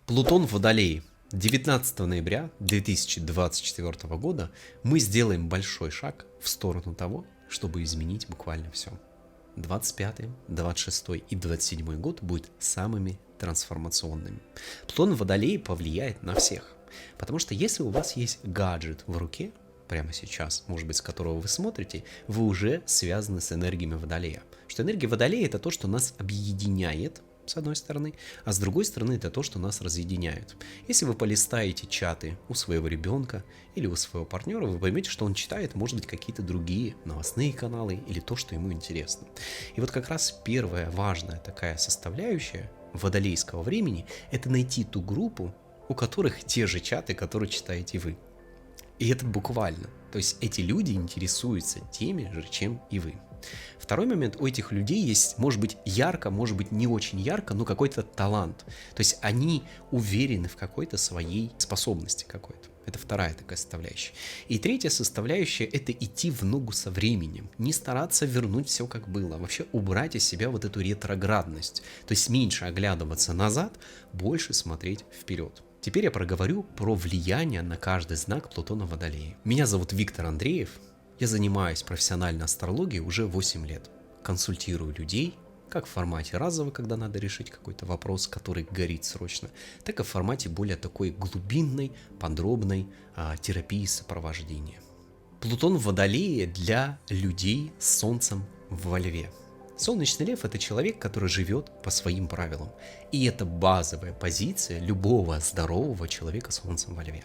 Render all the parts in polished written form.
Плутон в Водолее. 19 ноября 2024 года мы сделаем большой шаг в сторону того, чтобы изменить буквально все. 25, 26 и 27 год будут самыми трансформационными. Плутон в Водолее повлияет на всех. Потому что если у вас есть гаджет в руке, прямо сейчас, может быть, с которого вы смотрите, вы уже связаны с энергиями Водолея. Что энергия Водолея — это то, что нас объединяет, с одной стороны, а с другой стороны это то, что нас разъединяет. Если вы полистаете чаты у своего ребенка или у своего партнера, вы поймете, что он читает, может быть, какие-то другие новостные каналы или то, что ему интересно. И вот как раз первая важная такая составляющая водолейского времени — это найти ту группу, у которых те же чаты, которые читаете вы. И это буквально. То есть эти люди интересуются теми же, чем и вы. Второй момент, у этих людей есть, может быть, ярко, может быть, не очень ярко, но какой-то талант. То есть они уверены в какой-то своей способности какой-то. Это вторая такая составляющая. И третья составляющая — это идти в ногу со временем. Не стараться вернуть все как было, а вообще убрать из себя вот эту ретроградность. То есть меньше оглядываться назад, больше смотреть вперед. Теперь я проговорю про влияние на каждый знак Плутона в Водолее. Меня зовут Виктор Андреев. Я занимаюсь профессиональной астрологией уже 8 лет. Консультирую людей, как в формате разово, когда надо решить какой-то вопрос, который горит срочно, так и в формате более такой глубинной, подробной терапии сопровождения. Плутон в Водолее для людей с Солнцем во Льве. Солнечный Лев — это человек, который живет по своим правилам. И это базовая позиция любого здорового человека с Солнцем во Льве.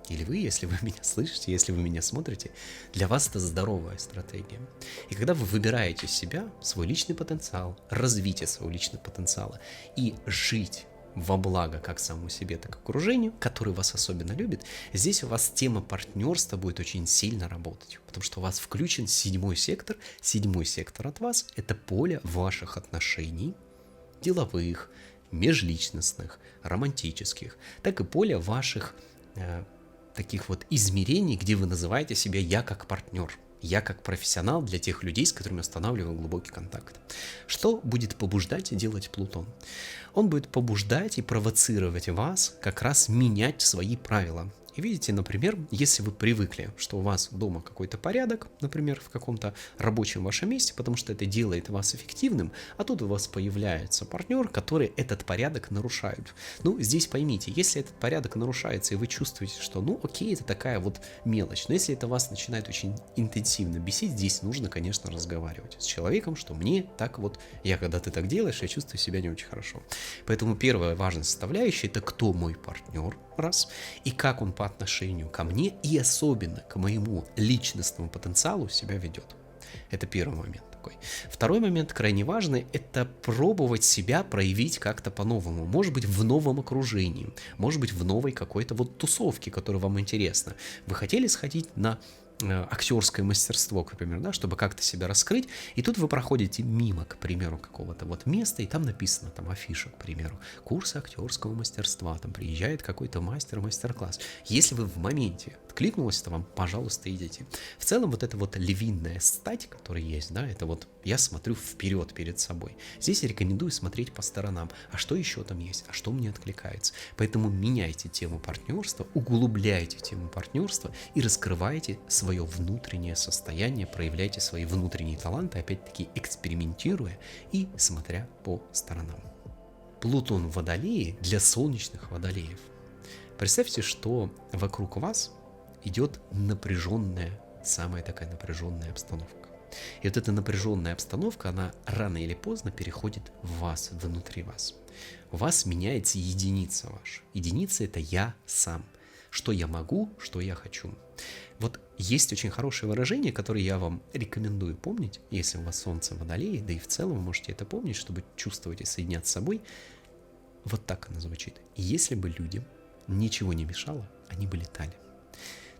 Или вы, если вы меня слышите, если вы меня смотрите, для вас это здоровая стратегия. И когда вы выбираете себя, свой личный потенциал, развитие своего личного потенциала и жить во благо как самому себе, так и окружению, который вас особенно любит, здесь у вас тема партнерства будет очень сильно работать, потому что у вас включен седьмой сектор. Седьмой сектор от вас — это поле ваших отношений, деловых, межличностных, романтических, так и поле ваших таких вот измерений, где вы называете себя «я как партнер», «я как профессионал» для тех людей, с которыми устанавливаем глубокий контакт. Что будет побуждать делать Плутон? Он будет побуждать и провоцировать вас как раз менять свои правила. И видите, например, если вы привыкли, что у вас дома какой-то порядок, например, в каком-то рабочем вашем месте, потому что это делает вас эффективным, а тут у вас появляется партнер, который этот порядок нарушает. Ну, здесь поймите, если этот порядок нарушается, и вы чувствуете, что, ну, окей, это такая вот мелочь, но если это вас начинает очень интенсивно бесить, здесь нужно, конечно, разговаривать с человеком, что мне так вот, когда ты так делаешь, я чувствую себя не очень хорошо. Поэтому первая важная составляющая — это кто мой партнер, раз, и как он по отношению ко мне и особенно к моему личностному потенциалу себя ведет. Это первый момент такой. Второй момент крайне важный — это пробовать себя проявить как-то по-новому. Может быть, в новом окружении, может быть, в новой какой-то вот тусовке, которая вам интересна. Вы хотели сходить на актерское мастерство, к примеру, да, чтобы как-то себя раскрыть, и тут вы проходите мимо, к примеру, какого-то вот места, и там написано, там афиша, к примеру, курсы актерского мастерства, там приезжает какой-то мастер-класс. Если вы в моменте откликнулось, то вам, пожалуйста, идите. В целом, вот эта вот львиная стать, которая есть, да, это вот я смотрю вперед перед собой. Здесь я рекомендую смотреть по сторонам, а что еще там есть, а что мне откликается. Поэтому меняйте тему партнерства, углубляйте тему партнерства и раскрывайте свое внутреннее состояние, проявляйте свои внутренние таланты, опять-таки экспериментируя и смотря по сторонам. Плутон в Водолее для солнечных водолеев. Представьте, что вокруг вас идет напряженная, самая такая напряженная обстановка. И вот эта напряженная обстановка, она рано или поздно переходит в вас, внутри вас. У вас меняется единица ваша. Единица — это я сам. Что я могу, что я хочу. Вот есть очень хорошее выражение, которое я вам рекомендую помнить, если у вас Солнце в Водолее, да и в целом вы можете это помнить, чтобы чувствовать и соединять с собой. Вот так оно звучит. Если бы людям ничего не мешало, они бы летали.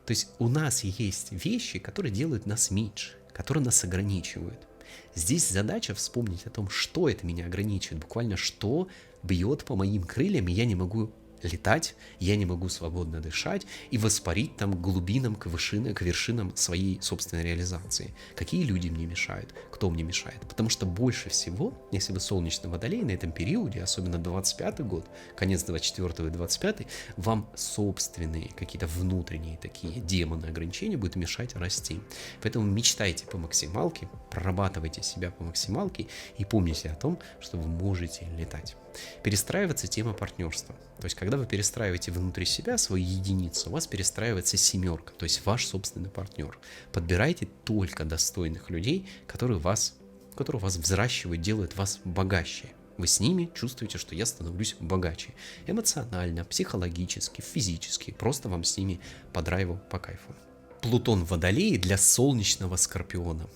То есть у нас есть вещи, которые делают нас меньше, которые нас ограничивают. Здесь задача вспомнить о том, что это меня ограничивает, буквально что бьет по моим крыльям, и я не могу летать, я не могу свободно дышать и воспарить там к глубинам, к вершинам своей собственной реализации. Какие люди мне мешают? Кто мне мешает? Потому что больше всего, если вы солнечный водолей на этом периоде, особенно 25-й год, конец 24-го и 25-й, вам собственные какие-то внутренние такие демоны ограничения будут мешать расти. Поэтому мечтайте по максималке, прорабатывайте себя по максималке и помните о том, что вы можете летать. Перестраивается тема партнерства. То есть, когда вы перестраиваете внутри себя свою единицу, у вас перестраивается семерка, то есть ваш собственный партнер. Подбирайте только достойных людей, которые вас взращивают, делают вас богаче. Вы с ними чувствуете, что я становлюсь богаче. Эмоционально, психологически, физически. Просто вам с ними по драйву, по кайфу. Плутон в Водолее для солнечного Скорпиона.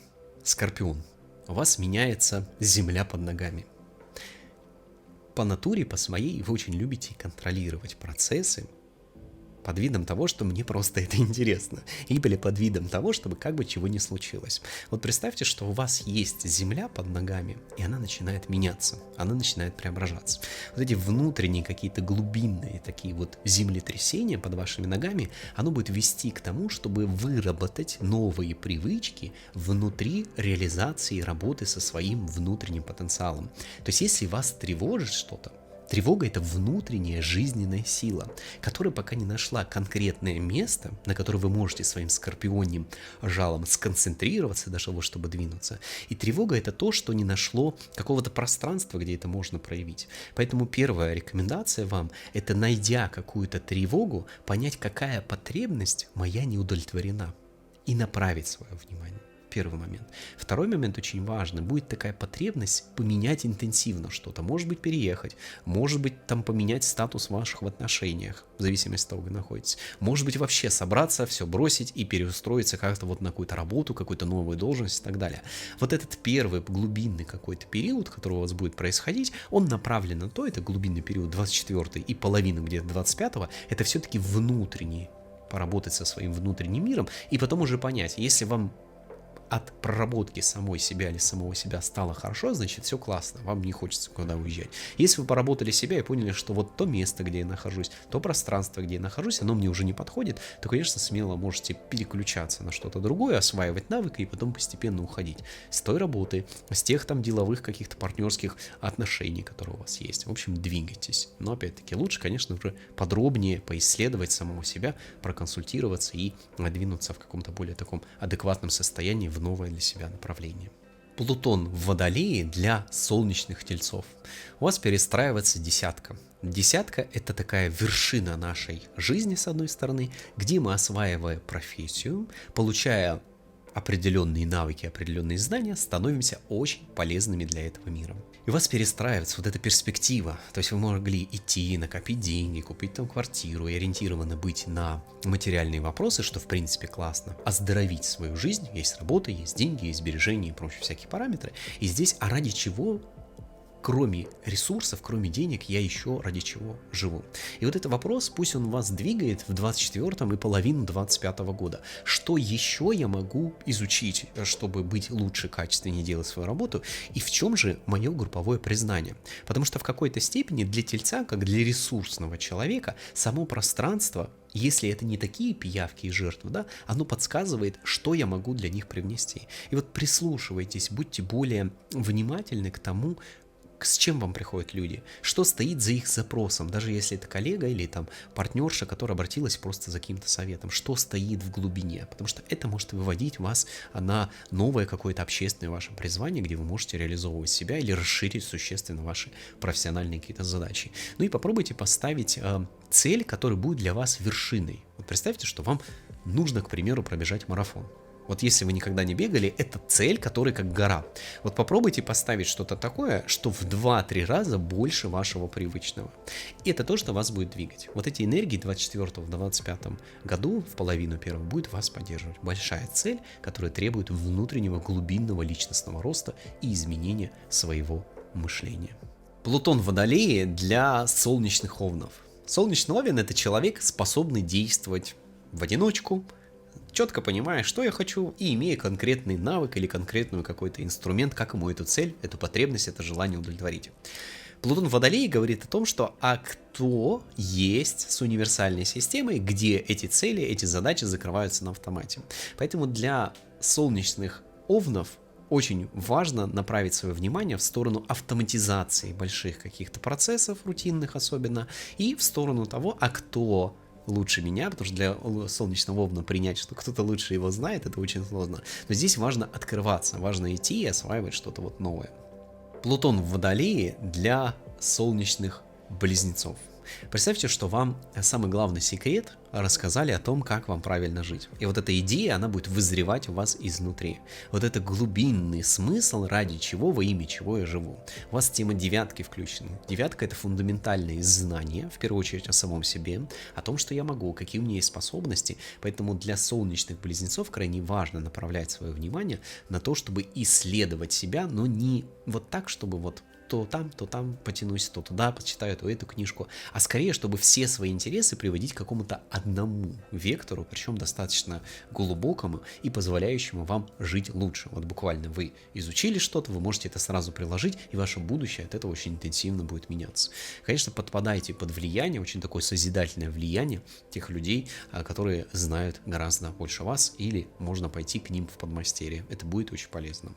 Скорпион. У вас меняется земля под ногами. По натуре, по своей, вы очень любите контролировать процессы под видом того, что мне просто это интересно, или под видом того, чтобы как бы чего не случилось. Вот представьте, что у вас есть земля под ногами, и она начинает меняться, она начинает преображаться. Вот эти внутренние какие-то глубинные такие вот землетрясения под вашими ногами, оно будет вести к тому, чтобы выработать новые привычки внутри реализации работы со своим внутренним потенциалом. То есть если вас тревожит что-то, тревога — это внутренняя жизненная сила, которая пока не нашла конкретное место, на которое вы можете своим скорпионьим жалом сконцентрироваться для того, чтобы двинуться. И тревога — это то, что не нашло какого-то пространства, где это можно проявить. Поэтому первая рекомендация вам — это, найдя какую-то тревогу, понять, какая потребность моя не удовлетворена, и направить свое внимание. Первый момент. Второй момент очень важный. Будет такая потребность поменять интенсивно что-то. Может быть, переехать. Может быть, там поменять статус ваших в отношениях, в зависимости от того, где вы находитесь. Может быть, вообще собраться, все бросить и переустроиться как-то вот на какую-то работу, какую-то новую должность и так далее. Вот этот первый глубинный какой-то период, который у вас будет происходить, он направлен на то, это глубинный период 24-й и половину где-то 25-го, это все-таки внутренний, поработать со своим внутренним миром и потом уже понять, если вам от проработки самой себя или самого себя стало хорошо, значит все классно, вам не хочется куда уезжать. Если вы поработали себя и поняли, что вот то место, где я нахожусь, то пространство, где я нахожусь, оно мне уже не подходит, то, конечно, смело можете переключаться на что-то другое, осваивать навыки и потом постепенно уходить с той работы, с тех там деловых каких-то партнерских отношений, которые у вас есть. В общем, двигайтесь. Но опять-таки лучше, конечно, уже подробнее поисследовать самого себя, проконсультироваться и двинуться в каком-то более таком адекватном состоянии в новое для себя направление. Плутон в Водолее для солнечных тельцов. У вас перестраивается десятка. Десятка — это такая вершина нашей жизни, с одной стороны, где мы, осваивая профессию, получая определенные навыки, определенные знания, становимся очень полезными для этого мира. И у вас перестраивается вот эта перспектива. То есть вы могли идти, накопить деньги, купить там квартиру и ориентированно быть на материальные вопросы, что в принципе классно. Оздоровить свою жизнь. Есть работа, есть деньги, есть сбережения и прочие всякие параметры. И здесь, а ради чего, кроме ресурсов, кроме денег, я еще ради чего живу? И вот этот вопрос, пусть он вас двигает в 24-м и половину 25-го года. Что еще я могу изучить, чтобы быть лучше, качественнее делать свою работу? И в чем же мое групповое признание? Потому что в какой-то степени для тельца, как для ресурсного человека, само пространство, если это не такие пиявки и жертвы, да, оно подсказывает, что я могу для них привнести. И вот прислушивайтесь, будьте более внимательны к тому, с чем вам приходят люди, что стоит за их запросом, даже если это коллега или там партнерша, которая обратилась просто за каким-то советом, что стоит в глубине, потому что это может выводить вас на новое какое-то общественное ваше призвание, где вы можете реализовывать себя или расширить существенно ваши профессиональные какие-то задачи. Ну и попробуйте поставить цель, которая будет для вас вершиной. Вот представьте, что вам нужно, к примеру, пробежать марафон. Вот если вы никогда не бегали, это цель, которая как гора. Вот попробуйте поставить что-то такое, что в 2-3 раза больше вашего привычного. И это то, что вас будет двигать. Вот эти энергии 24-25 году, в половину первого, будет вас поддерживать. Большая цель, которая требует внутреннего глубинного личностного роста и изменения своего мышления. Плутон в Водолее для солнечных овнов. Солнечный овен — это человек, способный действовать в одиночку, четко понимая, что я хочу, и имея конкретный навык или конкретную какой-то инструмент, как ему эту цель, эту потребность, это желание удовлетворить. Плутон в Водолее говорит о том, что кто есть с универсальной системой, где эти цели, эти задачи закрываются на автомате. Поэтому для солнечных овнов очень важно направить свое внимание в сторону автоматизации больших каких-то процессов, рутинных особенно, и в сторону того, кто лучше меня, потому что для солнечного овна принять, что кто-то лучше его знает, это очень сложно. Но здесь важно открываться, важно идти и осваивать что-то вот новое. Плутон в Водолее для солнечных близнецов. Представьте, что вам самый главный секрет рассказали о том, как вам правильно жить. И вот эта идея, она будет вызревать у вас изнутри. Вот это глубинный смысл, ради чего, во имя чего я живу. У вас тема девятки включена. Девятка — это фундаментальные знания, в первую очередь о самом себе, о том, что я могу, какие у меня есть способности. Поэтому для солнечных близнецов крайне важно направлять свое внимание на то, чтобы исследовать себя, но не вот так, чтобы вот то там потянусь, то туда почитаю, то эту книжку, а скорее, чтобы все свои интересы приводить к какому-то одному вектору, причем достаточно глубокому и позволяющему вам жить лучше. Вот буквально вы изучили что-то, вы можете это сразу приложить, и ваше будущее от этого очень интенсивно будет меняться. Конечно, подпадайте под влияние, очень такое созидательное влияние тех людей, которые знают гораздо больше вас, или можно пойти к ним в подмастерье. Это будет очень полезно.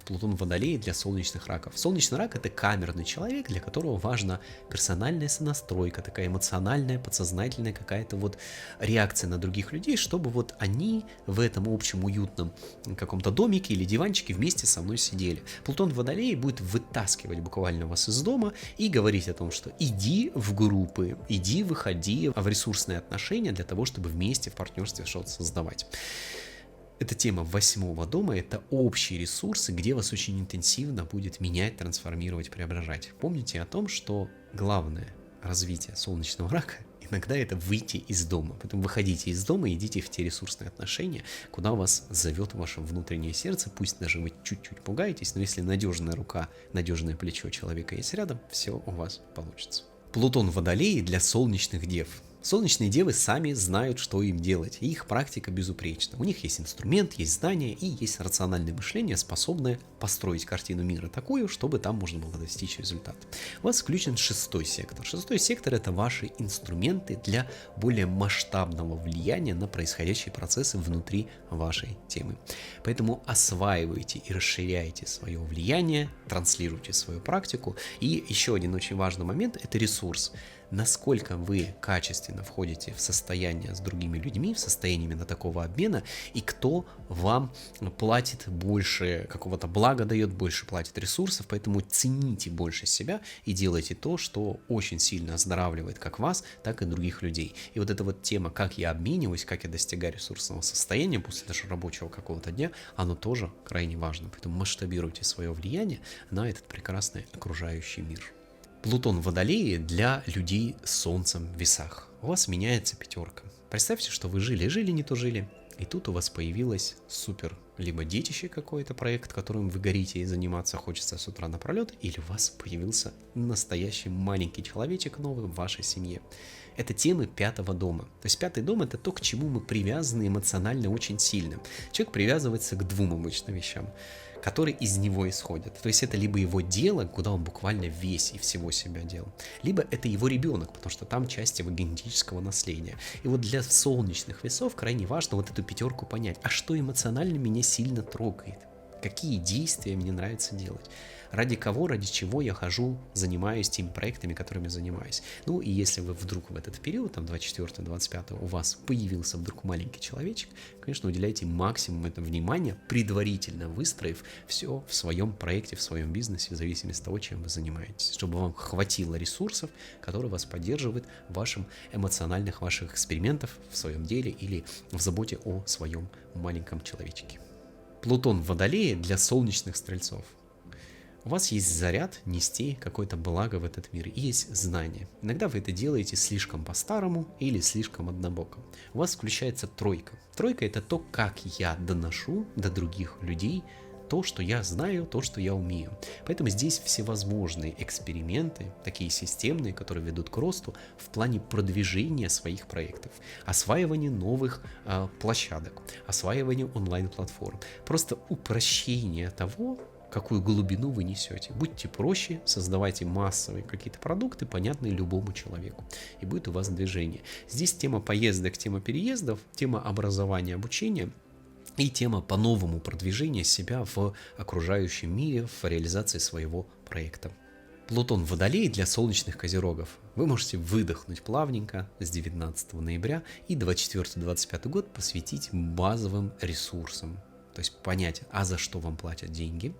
Плутон в Водолее для солнечных раков. Солнечный рак — это камерный человек, для которого важна персональная сонастройка, такая эмоциональная, подсознательная какая-то вот реакция на других людей, чтобы вот они в этом общем уютном каком-то домике или диванчике вместе со мной сидели. Плутон в Водолее будет вытаскивать буквально вас из дома и говорить о том, что иди в группы, иди, выходи в ресурсные отношения для того, чтобы вместе в партнерстве что-то создавать. Эта тема 8-го дома — это общие ресурсы, где вас очень интенсивно будет менять, трансформировать, преображать. Помните о том, что главное развитие солнечного рака иногда это выйти из дома. Поэтому выходите из дома и идите в те ресурсные отношения, куда вас зовет ваше внутреннее сердце. Пусть даже вы чуть-чуть пугаетесь, но если надежная рука, надежное плечо человека есть рядом, все у вас получится. Плутон в Водолее для солнечных дев. Солнечные девы сами знают, что им делать, и их практика безупречна. У них есть инструмент, есть знания и есть рациональное мышление, способное построить картину мира такую, чтобы там можно было достичь результата. У вас включен 6-й сектор. 6-й сектор — это ваши инструменты для более масштабного влияния на происходящие процессы внутри вашей темы. Поэтому осваивайте и расширяйте свое влияние, транслируйте свою практику. И еще один очень важный момент — это ресурс. Насколько вы качественно входите в состояние с другими людьми, в состояние именно такого обмена, и кто вам платит больше какого-то блага, дает больше, платит ресурсов, поэтому цените больше себя и делайте то, что очень сильно оздоравливает как вас, так и других людей. И вот эта вот тема, как я обмениваюсь, как я достигаю ресурсного состояния после даже рабочего какого-то дня, оно тоже крайне важно. Поэтому масштабируйте свое влияние на этот прекрасный окружающий мир. Плутон в Водолее для людей с Солнцем в Весах. У вас меняется пятерка. Представьте, что вы жили, не то жили, и тут у вас появилось супер либо детище какой-то проект, которым вы горите и заниматься хочется с утра напролет, или у вас появился настоящий маленький человечек новый в вашей семье. Это темы 5-го дома. То есть 5-й дом — это то, к чему мы привязаны эмоционально очень сильно. Человек привязывается к двум обычным вещам, которые из него исходят. То есть это либо его дело, куда он буквально весь и всего себя делал, либо это его ребенок, потому что там часть его генетического наследия. И вот для солнечных весов крайне важно вот эту пятерку понять, а что эмоционально меня сильно трогает, какие действия мне нравится делать, ради кого, ради чего я хожу, занимаюсь теми проектами, которыми занимаюсь. Ну и если вы вдруг в этот период, там 24-25, у вас появился вдруг маленький человечек, конечно, уделяйте максимум этого внимания, предварительно выстроив все в своем проекте, в своем бизнесе, в зависимости от того, чем вы занимаетесь, чтобы вам хватило ресурсов, которые вас поддерживают в вашем эмоциональных ваших экспериментах в своем деле или в заботе о своем маленьком человечке. Плутон в Водолее для солнечных стрельцов. У вас есть заряд нести какое-то благо в этот мир, и есть знание. Иногда вы это делаете слишком по-старому или слишком однобоко. У вас включается тройка. Тройка — это то, как я доношу до других людей то, что я знаю, то, что я умею. Поэтому здесь всевозможные эксперименты, такие системные, которые ведут к росту в плане продвижения своих проектов, осваивания новых площадок, осваивания онлайн-платформ, просто упрощение того, какую глубину вы несете. Будьте проще, создавайте массовые какие-то продукты, понятные любому человеку, и будет у вас движение. Здесь тема поездок, тема переездов, тема образования, обучения и тема по-новому продвижения себя в окружающем мире, в реализации своего проекта. Плутон в Водолее для солнечных козерогов. Вы можете выдохнуть плавненько с 19 ноября и 24-25 год посвятить базовым ресурсам. То есть понять, а за что вам платят деньги,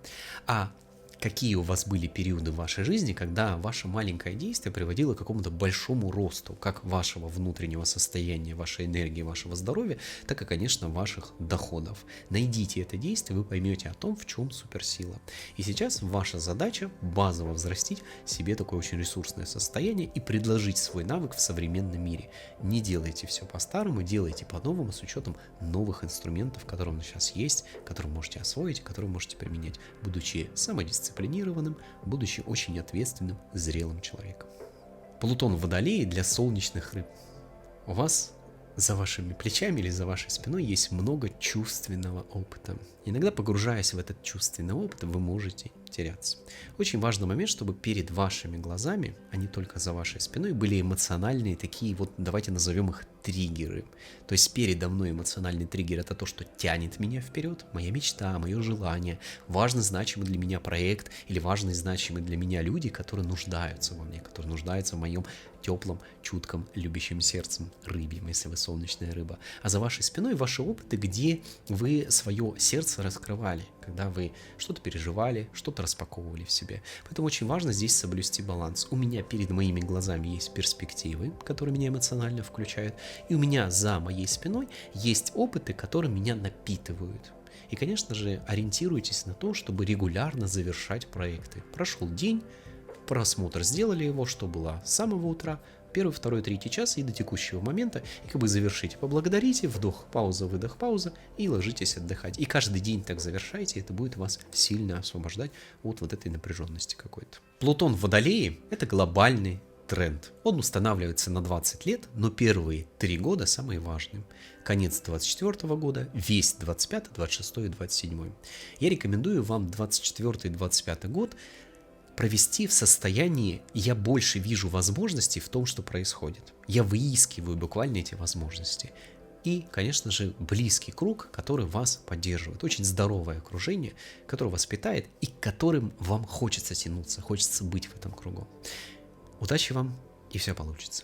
а какие у вас были периоды в вашей жизни, когда ваше маленькое действие приводило к какому-то большому росту, как вашего внутреннего состояния, вашей энергии, вашего здоровья, так и, конечно, ваших доходов. Найдите это действие, вы поймете о том, в чем суперсила. И сейчас ваша задача базово взрастить себе такое очень ресурсное состояние и предложить свой навык в современном мире. Не делайте все по-старому, делайте по-новому с учетом новых инструментов, которые сейчас есть, которые можете освоить, которые можете применять, будучи самодисциплинированным, будучи очень ответственным, зрелым человеком. Плутон в Водолее для солнечных рыб. У вас за вашими плечами или за вашей спиной есть много чувственного опыта. Иногда, погружаясь в этот чувственный опыт, вы можете теряться. Очень важный момент, чтобы перед вашими глазами, а не только за вашей спиной, были эмоциональные такие вот, давайте назовем их триггеры. То есть передо мной эмоциональный триггер — это то, что тянет меня вперед, моя мечта, мое желание, важный, значимый для меня проект или важные, значимые для меня люди, которые нуждаются во мне, которые нуждаются в моем теплом, чутком, любящим сердцем рыбьем, если вы солнечная рыба. А за вашей спиной ваши опыты, где вы свое сердце раскрывали, когда вы что-то переживали, что-то распаковывали в себе. Поэтому очень важно здесь соблюсти баланс. У меня перед моими глазами есть перспективы, которые меня эмоционально включают, и у меня за моей спиной есть опыты, которые меня напитывают. И, конечно же, ориентируйтесь на то, чтобы регулярно завершать проекты. Прошел день, просмотр сделали его, что было с самого утра, первый, второй, третий час и до текущего момента, и как бы завершите. Поблагодарите, вдох, пауза, выдох, пауза, и ложитесь отдыхать. И каждый день так завершайте, это будет вас сильно освобождать от вот этой напряженности какой-то. Плутон в Водолее — это глобальный тренд. Он устанавливается на 20 лет, но первые 3 года самые важные. Конец 24 года, весь 25, 26 и 27. Я рекомендую вам 24 и 25 год провести в состоянии «я больше вижу возможностей в том, что происходит». Я выискиваю буквально эти возможности. И, конечно же, близкий круг, который вас поддерживает. Очень здоровое окружение, которое вас питает и к которым вам хочется тянуться, хочется быть в этом кругу. Удачи вам, и все получится.